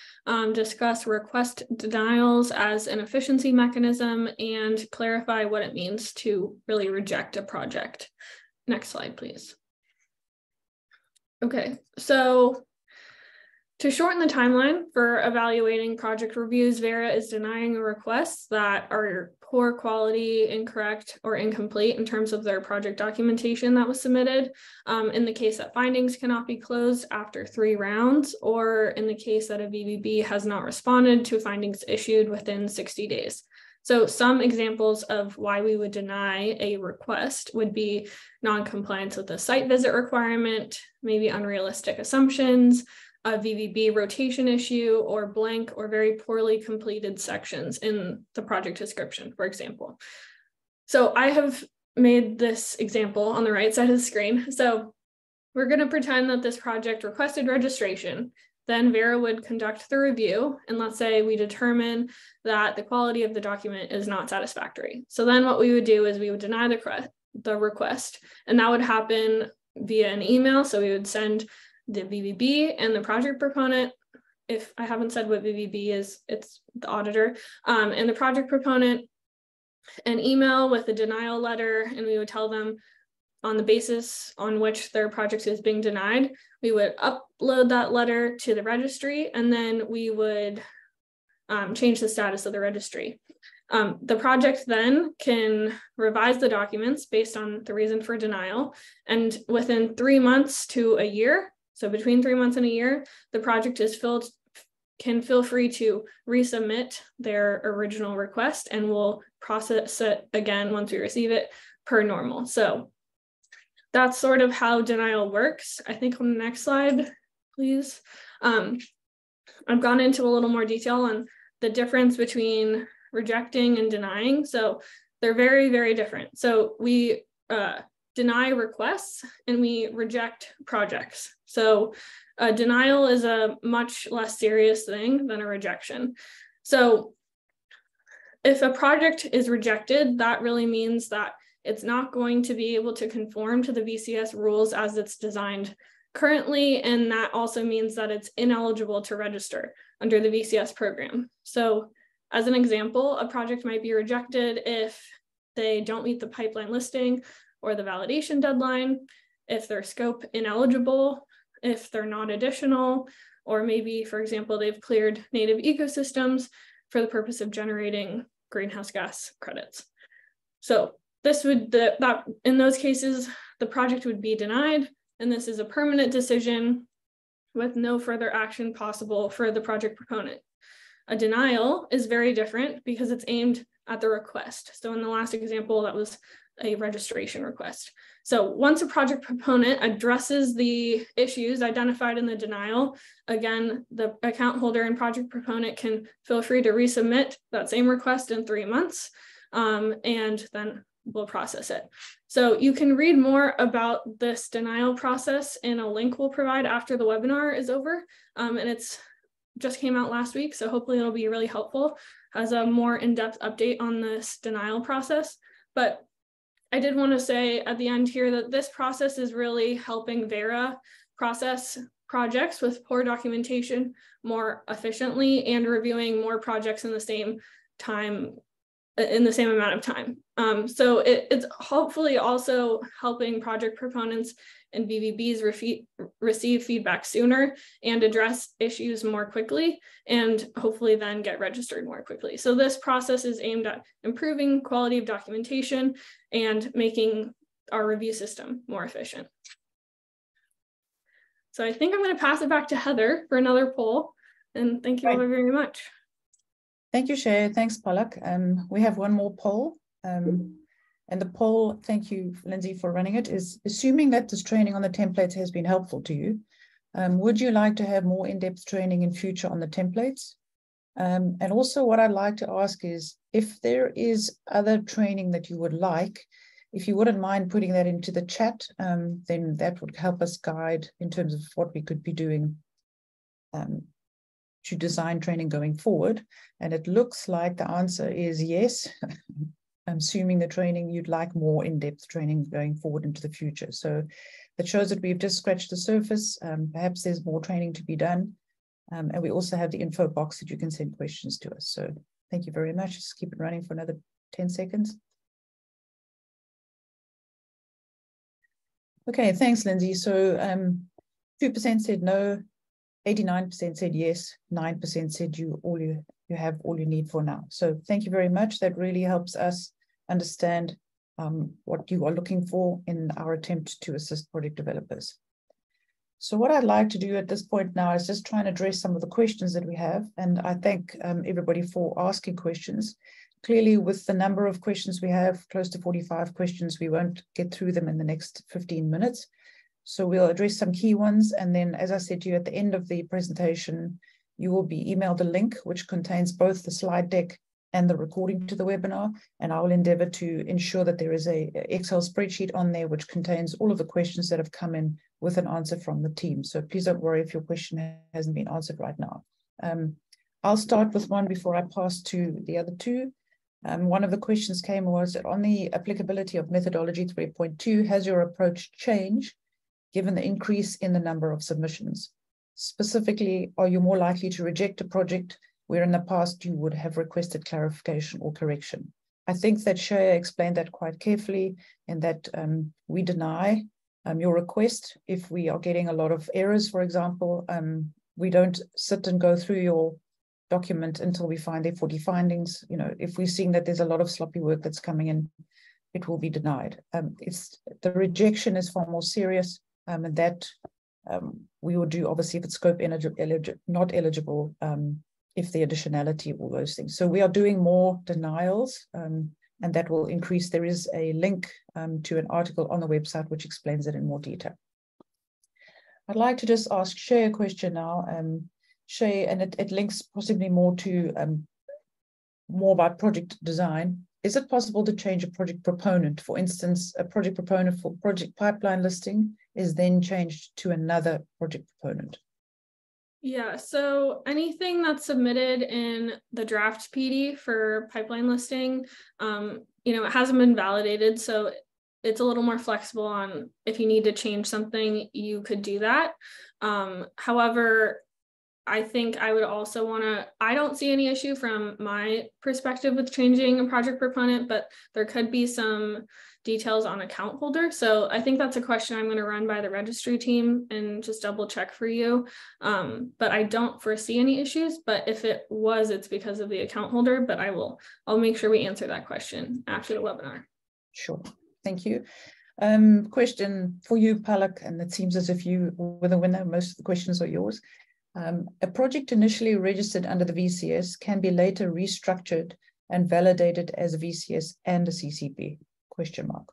discuss request denials as an efficiency mechanism, and clarify what it means to really reject a project. Next slide, please. Okay, so to shorten the timeline for evaluating project reviews, Verra is denying requests that are poor quality, incorrect, or incomplete in terms of their project documentation that was submitted, in the case that findings cannot be closed after 3 rounds, or in the case that a VBB has not responded to findings issued within 60 days. So some examples of why we would deny a request would be non-compliance with the site visit requirement, maybe unrealistic assumptions, a VBB rotation issue, or blank or very poorly completed sections in the project description, for example. So I have made this example on the right side of the screen. So we're going to pretend that this project requested registration. Then Verra would conduct the review, and let's say we determine that the quality of the document is not satisfactory. So then what we would do is we would deny the request, and that would happen via an email. So we would send the VBB and the project proponent, if I haven't said what VBB is, it's the auditor, and the project proponent an email with a denial letter, and we would tell them on the basis on which their project is being denied, we would upload that letter to the registry, and then we would change the status of the registry. The project then can revise the documents based on the reason for denial, and within 3 months to a year, so between 3 months and a year, the project can feel free to resubmit their original request, and we'll process it again once we receive it per normal. So that's sort of how denial works. I think on the next slide, please. I've gone into a little more detail on the difference between rejecting and denying. So they're very, very different. So we deny requests and we reject projects. So a denial is a much less serious thing than a rejection. So if a project is rejected, that really means that it's not going to be able to conform to the VCS rules as it's designed currently, and that also means that it's ineligible to register. under the VCS program. So as an example, a project might be rejected if they don't meet the pipeline listing or the validation deadline, if their scope ineligible, if they're not additional, or maybe, for example, they've cleared native ecosystems for the purpose of generating greenhouse gas credits. So this would, in those cases, the project would be denied, and this is a permanent decision with no further action possible for the project proponent. A denial is very different because it's aimed at the request. So in the last example, that was a registration request. So once a project proponent addresses the issues identified in the denial, again, the account holder and project proponent can feel free to resubmit that same request in 3 months, and then we'll process it. So you can read more about this denial process in a link we'll provide after the webinar is over, and it's just came out last week, so hopefully it'll be really helpful as a more in-depth update on this denial process. But I did want to say at the end here that this process is really helping Verra process projects with poor documentation more efficiently and reviewing more projects in the same time, in the same amount of time. So it's hopefully also helping project proponents and BVBs receive feedback sooner and address issues more quickly, and hopefully then get registered more quickly. So this process is aimed at improving quality of documentation and making our review system more efficient. So I think I'm going to pass it back to Heather for another poll, and thank you all very much. Thank you, Shay. Thanks, Palak. We have one more poll. And the poll, thank you, Lindsay, for running it, is assuming that this training on the templates has been helpful to you, would you like to have more in-depth training in future on the templates? And also what I'd like to ask is, if there is other training that you would like, if you wouldn't mind putting that into the chat, then that would help us guide in terms of what we could be doing to design training going forward. And it looks like the answer is yes. I'm assuming the training, you'd like more in-depth training going forward into the future. So that shows that we've just scratched the surface. Perhaps there's more training to be done. And we also have the info box that you can send questions to us. So thank you very much. Just keep it running for another 10 seconds. Okay, thanks, Lindsay. So 2% said no, 89% said yes, 9% said you have all you need for now. So thank you very much. That really helps us understand what you are looking for in our attempt to assist project developers. So what I'd like to do at this point now is just try and address some of the questions that we have. And I thank everybody for asking questions. Clearly, with the number of questions we have, close to 45 questions, we won't get through them in the next 15 minutes. So we'll address some key ones. And then, as I said to you, at the end of the presentation, you will be emailed a link which contains both the slide deck and the recording to the webinar. And I will endeavor to ensure that there is an Excel spreadsheet on there which contains all of the questions that have come in with an answer from the team. So please don't worry if your question hasn't been answered right now. I'll start with one before I pass to the other two. One of the questions was that on the applicability of methodology 3.2, has your approach changed given the increase in the number of submissions? Specifically, are you more likely to reject a project where in the past you would have requested clarification or correction? I think that Shaya explained that quite carefully, in that we deny your request if we are getting a lot of errors, for example. We don't sit and go through your document until we find their 40 findings. You know, if we're seeing that there's a lot of sloppy work that's coming in, it will be denied. The rejection is far more serious, and that we will do, obviously, if it's scope not eligible, if the additionality, all those things. So we are doing more denials, and that will increase. There is a link to an article on the website which explains it in more detail. I'd like to just ask Shay a question now. Shay, and it links possibly more to more about project design. Is it possible to change a project proponent? For instance, a project proponent for project pipeline listing is then changed to another project proponent. Yeah, so anything that's submitted in the draft PD for pipeline listing, it hasn't been validated, so it's a little more flexible on if you need to change something, you could do that. However, I think I would also want to, I don't see any issue from my perspective with changing a project proponent, but there could be some details on account holder. So I think that's a question I'm going to run by the registry team and just double check for you. But I don't foresee any issues, but if it was, it's because of the account holder, but I'll make sure we answer that question after the webinar. Sure, thank you. Question for you, Palak, and it seems as if you were the winner. Most of the questions are yours. A project initially registered under the VCS can be later restructured and validated as a VCS and a CCB? Question mark.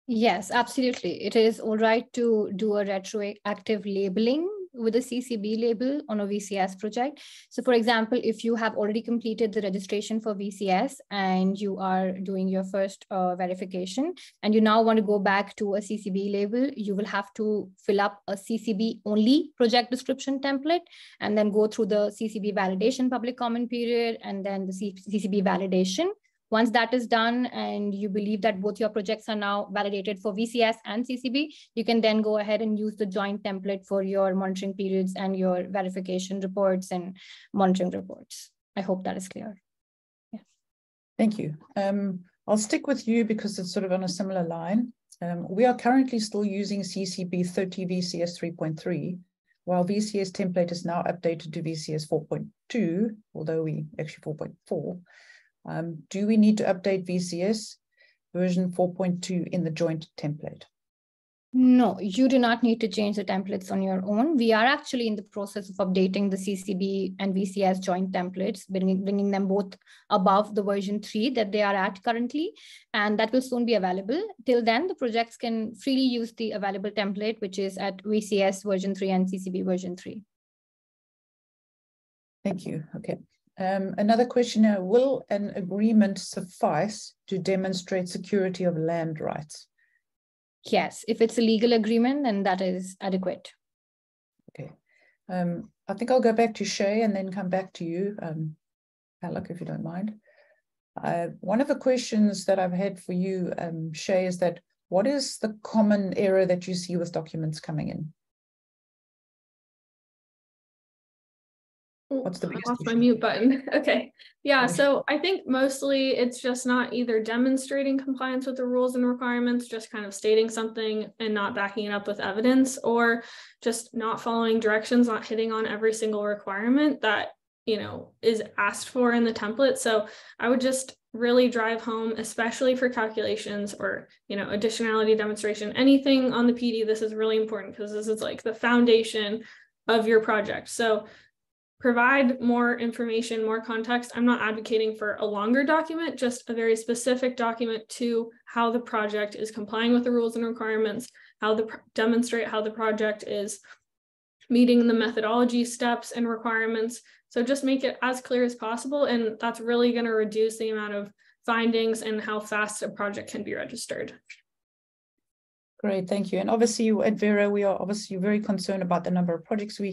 Yes, absolutely. It is all right to do a retroactive labeling with a CCB label on a VCS project. So for example, if you have already completed the registration for VCS and you are doing your first verification and you now want to go back to a CCB label, you will have to fill up a CCB only project description template and then go through the CCB validation public comment period and then the CCB validation. Once that is done and you believe that both your projects are now validated for VCS and CCB, you can then go ahead and use the joint template for your monitoring periods and your verification reports and monitoring reports. I hope that is clear. Yeah. Thank you. I'll stick with you because it's sort of on a similar line. We are currently still using CCB 30 VCS 3.3, while VCS template is now updated to VCS 4.2, although we actually 4.4. Do we need to update VCS version 4.2 in the joint template? No, you do not need to change the templates on your own. We are actually in the process of updating the CCB and VCS joint templates, bringing them both above the version 3 that they are at currently, and that will soon be available. Till then, the projects can freely use the available template, which is at VCS version 3 and CCB version 3. Thank you. Okay. Another question now, will an agreement suffice to demonstrate security of land rights? Yes, if it's a legal agreement, then that is adequate. Okay. I think I'll go back to Shay and then come back to you, Palak, if you don't mind. One of the questions that I've had for you, Shay, is that what is the common error that you see with documents coming in? What's the biggest off my issue? mute button? Okay. Yeah, so I think mostly it's just not either demonstrating compliance with the rules and requirements, just kind of stating something and not backing it up with evidence, or just not following directions, not hitting on every single requirement that, you know, is asked for in the template. So I would just really drive home, especially for calculations or, you know, additionality demonstration, anything on the PD. This is really important because this is like the foundation of your project. So provide more information, more context. I'm not advocating for a longer document, just a very specific document to how the project is complying with the rules and requirements, demonstrate how the project is meeting the methodology steps and requirements. So just make it as clear as possible. And that's really going to reduce the amount of findings and how fast a project can be registered. Great, thank you. And obviously at Verra, we are obviously very concerned about the number of projects are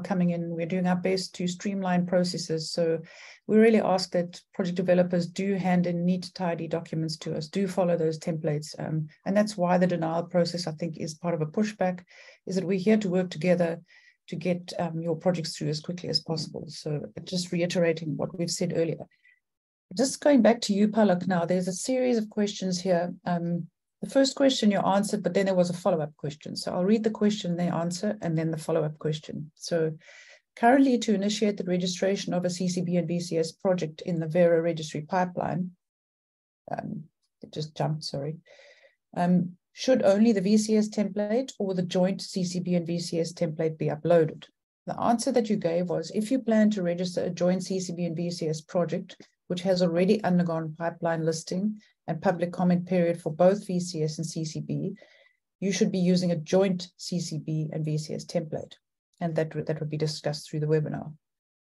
coming in. We're doing our best to streamline processes. So we really ask that project developers do hand in neat, tidy documents to us, do follow those templates. And that's why the denial process, I think, is part of a pushback, is that we're here to work together to get your projects through as quickly as possible. So just reiterating what we've said earlier. Just going back to you, Palak, now, there's a series of questions here. The first question you answered, but then there was a follow-up question. So I'll read the question, the answer, and then the follow-up question. So currently, to initiate the registration of a CCB and VCS project in the Verra registry pipeline, it just jumped, sorry, should only the VCS template or the joint CCB and VCS template be uploaded? The answer that you gave was, if you plan to register a joint CCB and VCS project, which has already undergone pipeline listing and public comment period for both VCS and CCB, you should be using a joint CCB and VCS template. And that would be discussed through the webinar.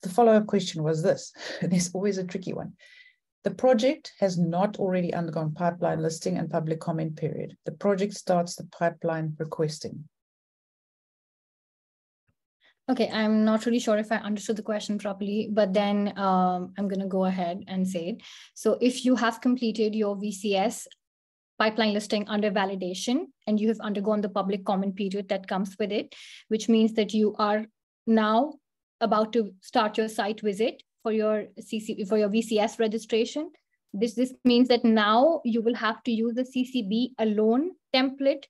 The follow-up question was this, and there's always a tricky one. The project has not already undergone pipeline listing and public comment period. The project starts the pipeline requesting. Okay, I'm not really sure if I understood the question properly, but then I'm going to go ahead and say it. So if you have completed your VCS pipeline listing under validation and you have undergone the public comment period that comes with it, which means that you are now about to start your site visit for your VCS registration. This means that now you will have to use the CCB alone template,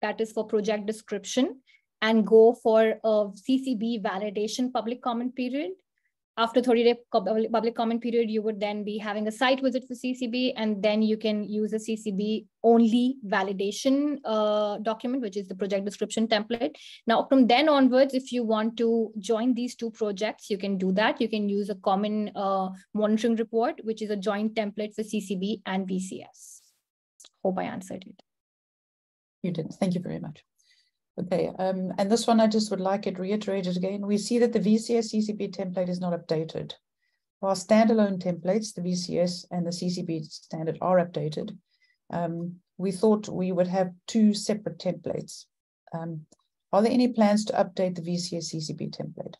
that is for project description, and go for a CCB validation public comment period. After 30-day public comment period, you would then be having a site visit for CCB, and then you can use a CCB only validation document, which is the project description template. Now, from then onwards, if you want to join these two projects, you can do that. You can use a common monitoring report, which is a joint template for CCB and VCS. Hope I answered it. You did. Thank you very much. Okay, and this one I just would like it reiterated again. We see that the VCS CCB template is not updated. While standalone templates, the VCS and the CCB standard are updated, we thought we would have two separate templates. Are there any plans to update the VCS CCB template?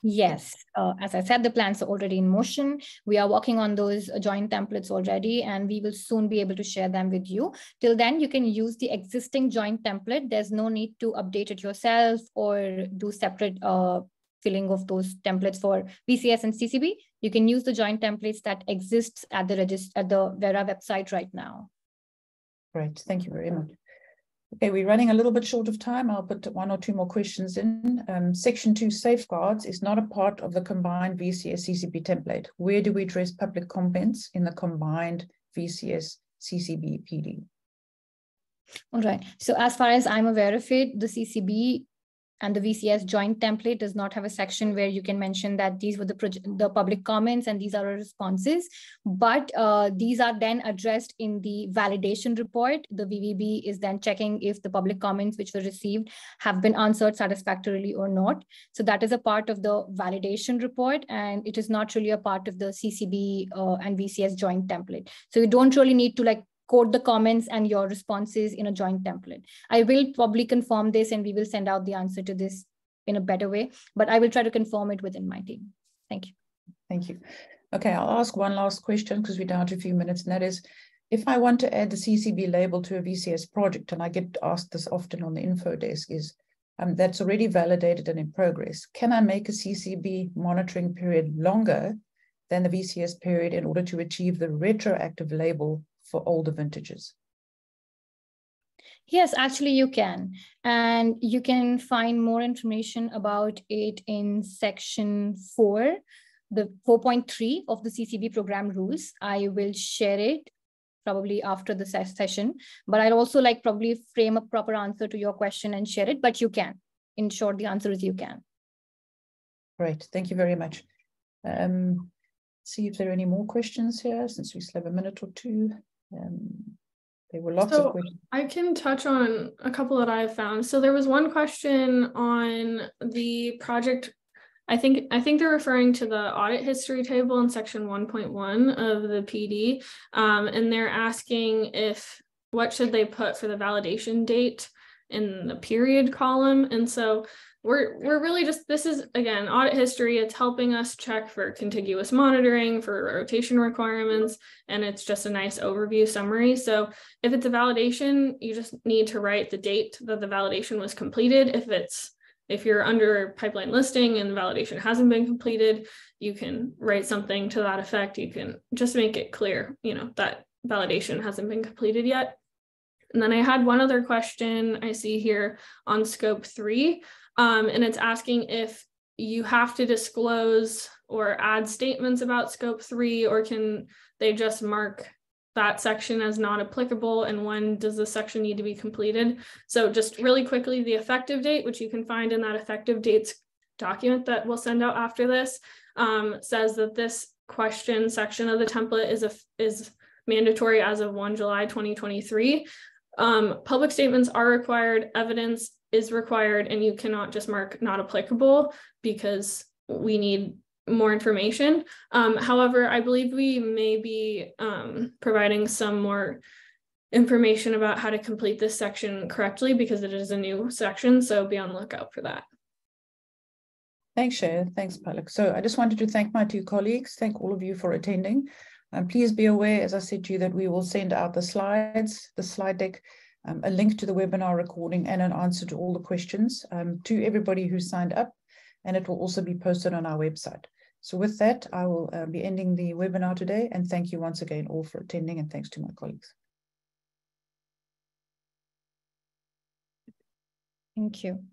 Yes, as I said, the plans are already in motion. We are working on those joint templates already, and we will soon be able to share them with you. Till then, you can use the existing joint template. There's no need to update it yourself or do separate filling of those templates for VCS and CCB. You can use the joint templates that exists at the Verra website right now. Great, thank you very much. Okay, we're running a little bit short of time. I'll put one or two more questions in. Section 2 safeguards is not a part of the combined VCS CCB template. Where do we address public comments in the combined VCS CCB PD? All right. So as far as I'm aware of it, the CCB and the VCS joint template does not have a section where you can mention that these were the public comments and these are our responses, but these are then addressed in the validation report. The VVB is then checking if the public comments which were received have been answered satisfactorily or not. So that is a part of the validation report, and it is not really a part of the CCB and VCS joint template. So you don't really need to like code the comments and your responses in a joint template. I will probably confirm this and we will send out the answer to this in a better way, but I will try to confirm it within my team. Thank you. Thank you. Okay, I'll ask one last question because we're down to a few minutes, and that is, if I want to add the CCB label to a VCS project, and I get asked this often on the info desk, is that's already validated and in progress, can I make a CCB monitoring period longer than the VCS period in order to achieve the retroactive label for older vintages? Yes, actually you can. And you can find more information about it in section 4, the 4.3 of the CCB program rules. I will share it probably after the session, but I'd also like probably frame a proper answer to your question and share it, but you can. In short, the answer is you can. Great, thank you very much. See if there are any more questions here, since we still have a minute or two. There were lots of questions. I can touch on a couple that I've found. So there was one question on the project. I think they're referring to the audit history table in section 1.1 of the PD. And they're asking what should they put for the validation date in the period column. And so we're really just, this is, again, audit history. It's helping us check for contiguous monitoring, for rotation requirements, and it's just a nice overview summary. So if it's a validation, you just need to write the date that the validation was completed. If you're under pipeline listing and the validation hasn't been completed, you can write something to that effect. You can just make it clear, that validation hasn't been completed yet. And then I had one other question I see here on scope 3. And it's asking if you have to disclose or add statements about scope 3, or can they just mark that section as not applicable, and when does the section need to be completed? So just really quickly, the effective date, which you can find in that effective dates document that we'll send out after this, says that this question section of the template is mandatory as of 1 July 2023. Public statements are required, evidence is required, and you cannot just mark not applicable because we need more information. However, I believe we may be providing some more information about how to complete this section correctly because it is a new section, so be on the lookout for that. Thanks, Shaya. Thanks, Palak. So I just wanted to thank my two colleagues. Thank all of you for attending. Please be aware, as I said to you, that we will send out the slides, the slide deck, a link to the webinar recording, and an answer to all the questions to everybody who signed up. and it will also be posted on our website. So with that, I will be ending the webinar today, and thank you once again all for attending, and thanks to my colleagues. Thank you.